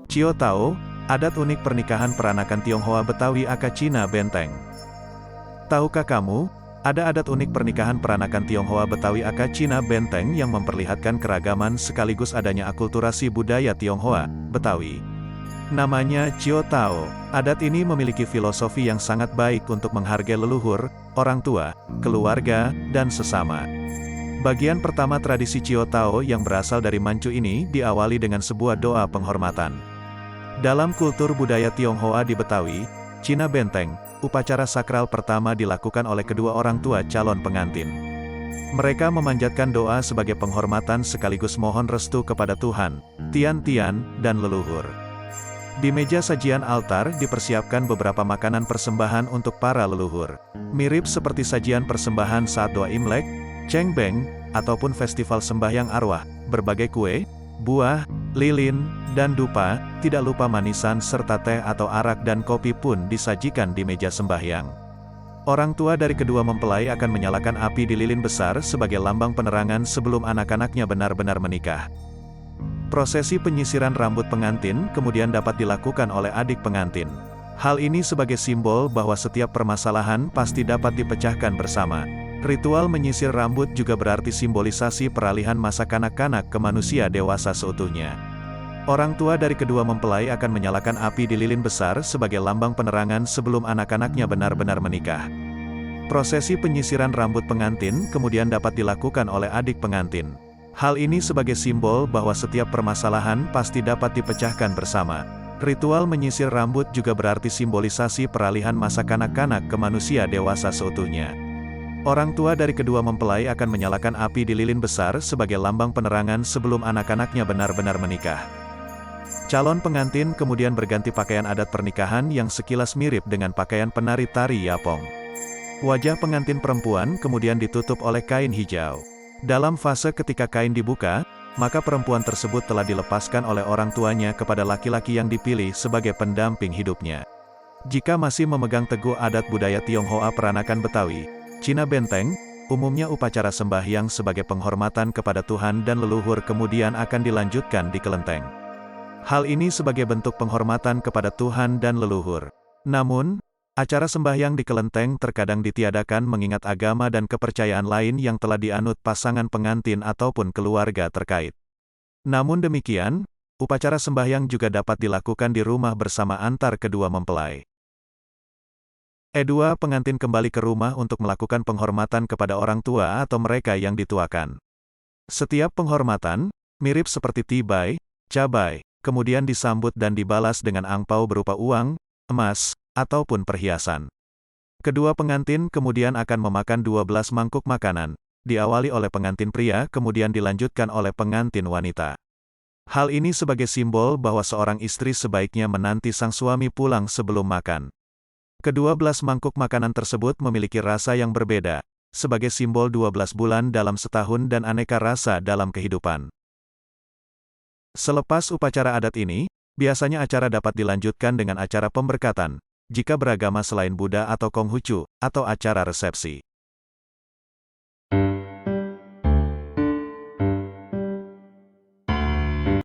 Cio Tao, adat unik pernikahan peranakan Tionghoa Betawi aka Cina Benteng. Tahukah kamu, ada adat unik pernikahan peranakan Tionghoa Betawi aka Cina Benteng yang memperlihatkan keragaman sekaligus adanya akulturasi budaya Tionghoa, Betawi. Namanya Cio Tao. Adat ini memiliki filosofi yang sangat baik untuk menghargai leluhur, orang tua, keluarga, dan sesama. Bagian pertama tradisi Cio Tao yang berasal dari Manchu ini diawali dengan sebuah doa penghormatan. Dalam kultur budaya Tionghoa di Betawi, Cina Benteng, upacara sakral pertama dilakukan oleh kedua orang tua calon pengantin. Mereka memanjatkan doa sebagai penghormatan sekaligus mohon restu kepada Tuhan, Tian-Tian, dan leluhur. Di meja sajian altar dipersiapkan beberapa makanan persembahan untuk para leluhur. Mirip seperti sajian persembahan saat doa Imlek, Cheng Beng, ataupun festival sembahyang arwah, berbagai kue, buah, lilin, dan dupa, tidak lupa manisan serta teh atau arak dan kopi pun disajikan di meja sembahyang. Orang tua dari kedua mempelai akan menyalakan api di lilin besar sebagai lambang penerangan sebelum anak-anaknya benar-benar menikah. Prosesi penyisiran rambut pengantin kemudian dapat dilakukan oleh adik pengantin. Hal ini sebagai simbol bahwa setiap permasalahan pasti dapat dipecahkan bersama. Ritual menyisir rambut juga berarti simbolisasi peralihan masa kanak-kanak ke manusia dewasa seutuhnya. Orang tua dari kedua mempelai akan menyalakan api di lilin besar sebagai lambang penerangan sebelum anak-anaknya benar-benar menikah. Prosesi penyisiran rambut pengantin kemudian dapat dilakukan oleh adik pengantin. Hal ini sebagai simbol bahwa setiap permasalahan pasti dapat dipecahkan bersama. Ritual menyisir rambut juga berarti simbolisasi peralihan masa kanak-kanak ke manusia dewasa seutuhnya. Orang tua dari kedua mempelai akan menyalakan api di lilin besar sebagai lambang penerangan sebelum anak-anaknya benar-benar menikah. Calon pengantin kemudian berganti pakaian adat pernikahan yang sekilas mirip dengan pakaian penari tari Yapong. Wajah pengantin perempuan kemudian ditutup oleh kain hijau. Dalam fase ketika kain dibuka, maka perempuan tersebut telah dilepaskan oleh orang tuanya kepada laki-laki yang dipilih sebagai pendamping hidupnya. Jika masih memegang teguh adat budaya Tionghoa peranakan Betawi, Cina Benteng, umumnya upacara sembahyang sebagai penghormatan kepada Tuhan dan leluhur kemudian akan dilanjutkan di kelenteng. Hal ini sebagai bentuk penghormatan kepada Tuhan dan leluhur. Namun, acara sembahyang di kelenteng terkadang ditiadakan mengingat agama dan kepercayaan lain yang telah dianut pasangan pengantin ataupun keluarga terkait. Namun demikian, upacara sembahyang juga dapat dilakukan di rumah bersama antar kedua mempelai. Kedua pengantin kembali ke rumah untuk melakukan penghormatan kepada orang tua atau mereka yang dituakan. Setiap penghormatan, mirip seperti tibai, cabai, kemudian disambut dan dibalas dengan angpau berupa uang, emas, ataupun perhiasan. Kedua pengantin kemudian akan memakan 12 mangkuk makanan, diawali oleh pengantin pria kemudian dilanjutkan oleh pengantin wanita. Hal ini sebagai simbol bahwa seorang istri sebaiknya menanti sang suami pulang sebelum makan. Ke-12 mangkuk makanan tersebut memiliki rasa yang berbeda, sebagai simbol 12 bulan dalam setahun dan aneka rasa dalam kehidupan. Selepas upacara adat ini, biasanya acara dapat dilanjutkan dengan acara pemberkatan, jika beragama selain Buddha atau Konghucu, atau acara resepsi.